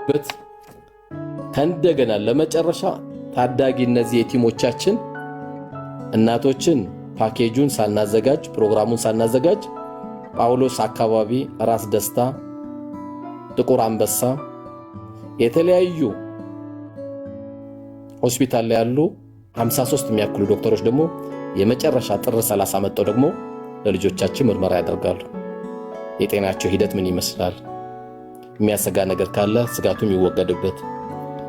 በት ከእንደገና ለመጨረሻ ታዳጊ እነዚህ የቲሞቻችን እናቶችን ፓኬጁን ሳናዘጋጅ ፕሮግራሙን ሳናዘጋጅ ጳውሎስ አካባቢ ራስ ደስታ ጥቁር አንበሳ የተለያዩ ሆስፒታል ላይ ያሉ 53 የሚያክሉ ዶክተሮች ደግሞ የመጨረሻ ጥር 30 መጥተው ደግሞ ለልጆቻችን ምርመራ ያደርጋሉ። የጤናቸው ሂደት ምን ይመስላል፣ የሚያሰጋ ነገር ካለ ስጋቱም ይወገድበት፣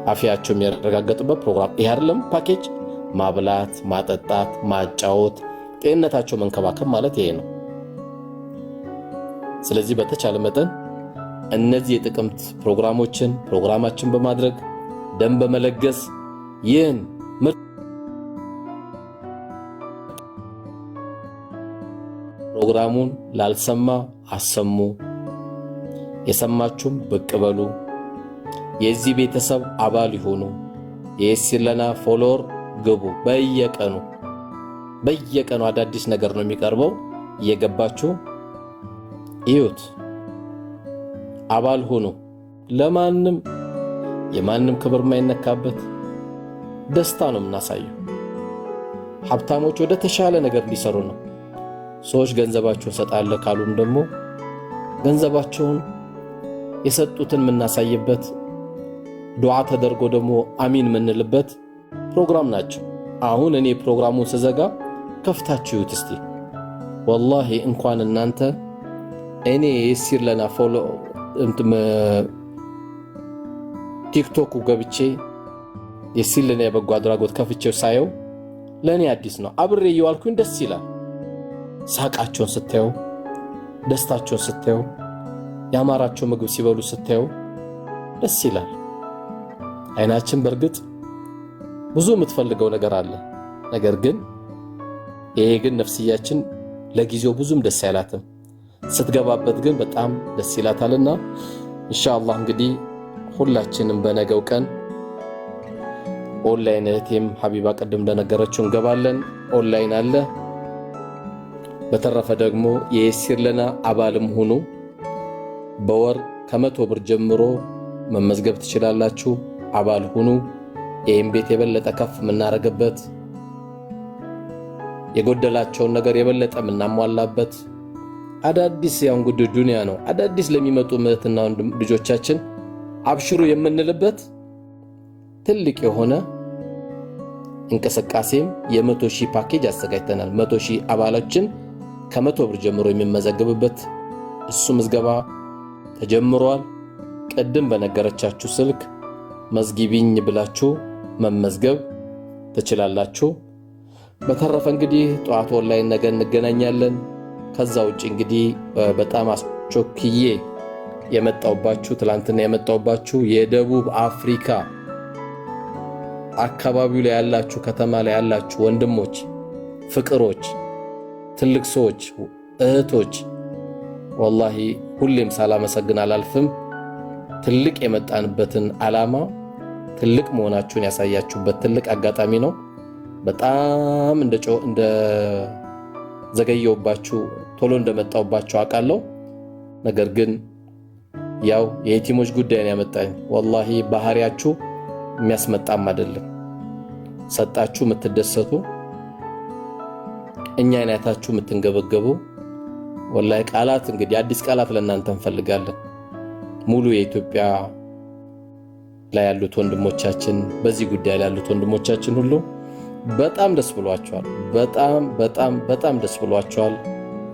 አፊያቸው የሚያረጋግጥበት ፕሮግራም ይሄ አይደለም ፓኬጅ። ማብላት፣ ማጠጣት፣ ማጫወት፣ ጤንነታቸው መንከባከብ ማለት ይሄ ነው። ስለዚህ በተቻለ መጠን እነዚህ የጥቅምት ፕሮግራማችን በማድረግ ደም በመለገስ ይህን ፕሮግራሙን ላልሰማ አሰሙ፣ የሰማችሁም ብቅ በሉ፣ የዚህ ቤተሰብ አባል ይሁኑ፣ የሲለና ፎሎወር ግቡ። በየቀኑ አዳዲስ ነገር ነው የሚቀርበው። እየገባችሁ እዩት፣ አባል ሁኑ። ለማንም የማንም ክብር ማይነካበት ደስታ ነው የምናሳየው። ሀብታሞች ወደ ተሻለ ነገር ሊሰሩ ነው። ሰዎች ገንዘባቸውን ሰጣለ ካሉም ደግሞ ገንዘባቸውን የሰጡትን የምናሳይበት ዱዓ ተደርጎ ደግሞ አሚን የምንልበት ፕሮግራም ናቸው። አሁን እኔ ፕሮግራሙን ስዘጋ ከፍታችሁት እስቲ ወላሂ እንኳን እናንተ እኔ የሲር ለና ፎሎ ቲክቶክ ገብቼ የሲር ለና የበጎ አድራጎት ከፍቼው ሳየው ለኔ አዲስ ነው። አብሬ እየዋልኩኝ ደስ ይላል። ሳቃቸውን ስታዩ፣ ደስታቸውን ስታዩ፣ ያማራቸው ምግብ ሲበሉ ስታዩ ደስ ይላል። አይናችን በርግጥ ብዙ የምትፈልገው ነገር አለ። ነገር ግን ይሄ ግን ነፍስያችን ለጊዜው ብዙም ደስ አይላትም። ስትገባበት ግን በጣም ደስ ይላታልና ኢንሻአላህ እንግዲህ ሁላችንም በነገው ቀን ኦንላይን እህቴም ሐቢባ ቀደም እንደነገረችው እንገባለን። ኦንላይን አለ። በተረፈ ደግሞ የሲር ለና አባልም ሁኑ። በወር ከ100 ብር ጀምሮ መመዝገብ ትችላላችሁ። አባል ሁኑ። ይህም ቤት የበለጠ ከፍ የምናረግበት የጎደላቸውን ነገር የበለጠ የምናሟላበት አዳዲስ ያው እንግዲህ ዱንያ ነው። አዳዲስ ለሚመጡ እህትና ልጆቻችን አብሽሩ የምንልበት ትልቅ የሆነ እንቅስቃሴም የ100,000 ፓኬጅ አዘጋጅተናል። 100,000 አባሎችን ከ100 ብር ጀምሮ የሚመዘገብበት እሱ ምዝገባ ተጀምሯል። ቀደም በነገረቻችሁ ስልክ መዝጊቢኝ ብላችሁ መመዝገብ ትችላላችሁ። በተረፈ እንግዲህ ጧት ኦንላይን ነገ እንገናኛለን። ከዛ ውጪ እንግዲህ በጣም አስቾክዬ የመጣውባችሁ ትላንትና የመጣውባችሁ የደቡብ አፍሪካ አካባቢው ላይ ያላችሁ ከተማ ላይ ያላችሁ ወንድሞች፣ ፍቅሮች፣ ትልቅ ሰዎች፣ እህቶች ወላሂ ሁሌም ሳላመሰግን አላልፍም። ትልቅ የመጣንበትን ዓላማ ትልቅ መሆናችሁን ያሳያችሁበት ትልቅ አጋጣሚ ነው። በጣም እንደ ዘገየውባችሁ ቶሎ እንደመጣውባችሁ አውቃለሁ። ነገር ግን ያው የየቲሞች ጉዳይ ነው ያመጣኝ። ወላሂ ባህሪያችሁ የሚያስመጣም አይደለም። ሰጣችሁ የምትደሰቱ፣ እኛን አይታችሁ የምትንገበገቡ ወላሂ ቃላት እንግዲህ አዲስ ቃላት ለእናንተ እንፈልጋለን። ሙሉ የኢትዮጵያ ላይ ያሉት ወንድሞቻችን፣ በዚህ ጉዳይ ላይ ያሉት ወንድሞቻችን ሁሉ በጣም ደስ ብሏቸዋል። በጣም ደስ ብሏቸዋል።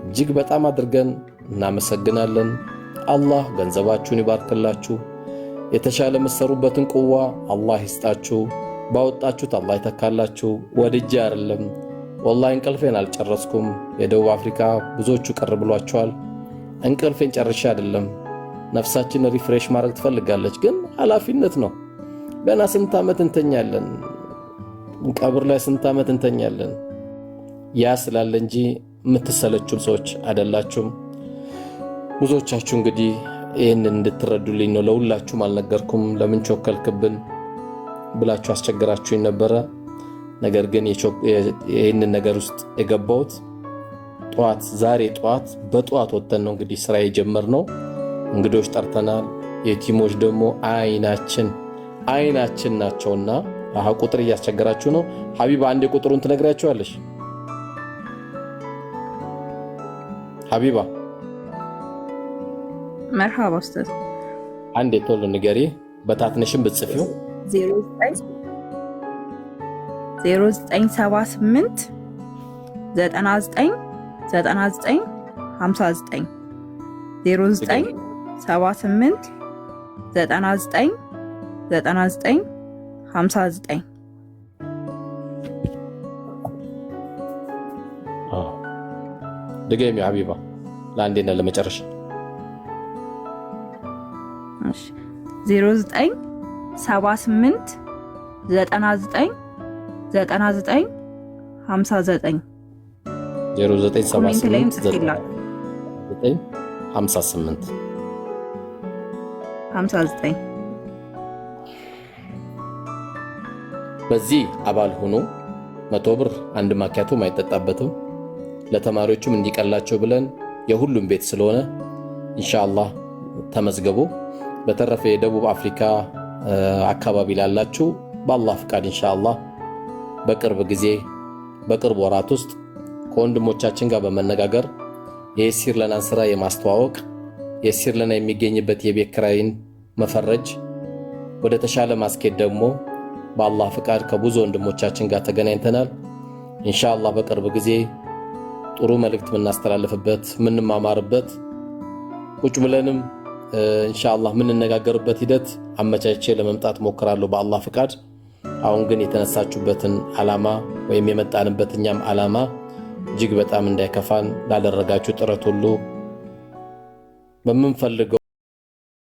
እጅግ በጣም አድርገን እናመሰግናለን። አላህ ገንዘባችሁን ይባርክላችሁ። የተሻለ መሰሩበትን ቁዋ አላህ ይስጣችሁ። ባወጣችሁት አላህ ይተካላችሁ። ወድጄ አይደለም ወላሂ እንቅልፌን አልጨረስኩም። የደቡብ አፍሪካ ብዙዎቹ ቀር ብሏቸዋል። እንቅልፌን ጨርሼ አይደለም። ነፍሳችን ሪፍሬሽ ማድረግ ትፈልጋለች፣ ግን ኃላፊነት ነው። ገና ስንት ዓመት እንተኛለን? ቀብር ላይ ስንት ዓመት እንተኛለን? ያ ስላለ እንጂ የምትሰለቹም ሰዎች አይደላችሁም። ብዙዎቻችሁ እንግዲህ ይህንን እንድትረዱልኝ ነው። ለሁላችሁም አልነገርኩም። ለምን ቾከልክብን ብላችሁ አስቸግራችሁኝ ነበረ። ነገር ግን ይህንን ነገር ውስጥ የገባሁት ዛሬ ጠዋት በጠዋት ወጥተን ነው እንግዲህ ስራ የጀመርነው። እንግዶች ጠርተናል። የቲሞች ደግሞ አይናችን ናቸውና ቁጥር እያስቸገራችሁ ነው። ሀቢባ አንዴ ቁጥሩን ትነግሪያቸዋለሽ? ሀቢባ መርሃባ ኡስታዝ አንዴ ቶሎ ንገሪ። በታትነሽም ብትጽፊው 0978 99 99 59 0978 99 99 59 ድገሚ ሀቢባ ለአንዴና ለመጨረሻ። 0978 99 99 59 0978 በዚህ አባል ሆኖ 100 ብር አንድ ማኪያቶም አይጠጣበትም። ለተማሪዎችም እንዲቀላቸው ብለን የሁሉም ቤት ስለሆነ ኢንሻአላህ ተመዝገቡ። በተረፈ የደቡብ አፍሪካ አካባቢ ላላችሁ በአላህ ፍቃድ ኢንሻአላህ በቅርብ ወራት ውስጥ ከወንድሞቻችን ጋር በመነጋገር የሲር ለናን ስራ የማስተዋወቅ የሲር ለና የሚገኝበት የቤት ኪራይን መፈረጅ ወደ ተሻለ ማስኬድ ደግሞ በአላህ ፍቃድ ከብዙ ወንድሞቻችን ጋር ተገናኝተናል። ኢንሻአላህ በቅርብ ጊዜ ጥሩ መልእክት ምናስተላልፍበት ምንማማርበት ቁጭ ብለንም ኢንሻአላህ ምንነጋገርበት ሂደት አመቻችቼ ለመምጣት ሞክራለሁ በአላህ ፍቃድ። አሁን ግን የተነሳችሁበትን ዓላማ ወይም የመጣንበትኛም ዓላማ እጅግ በጣም እንዳይከፋን ላደረጋችሁ ጥረት ሁሉ በመንፈልገው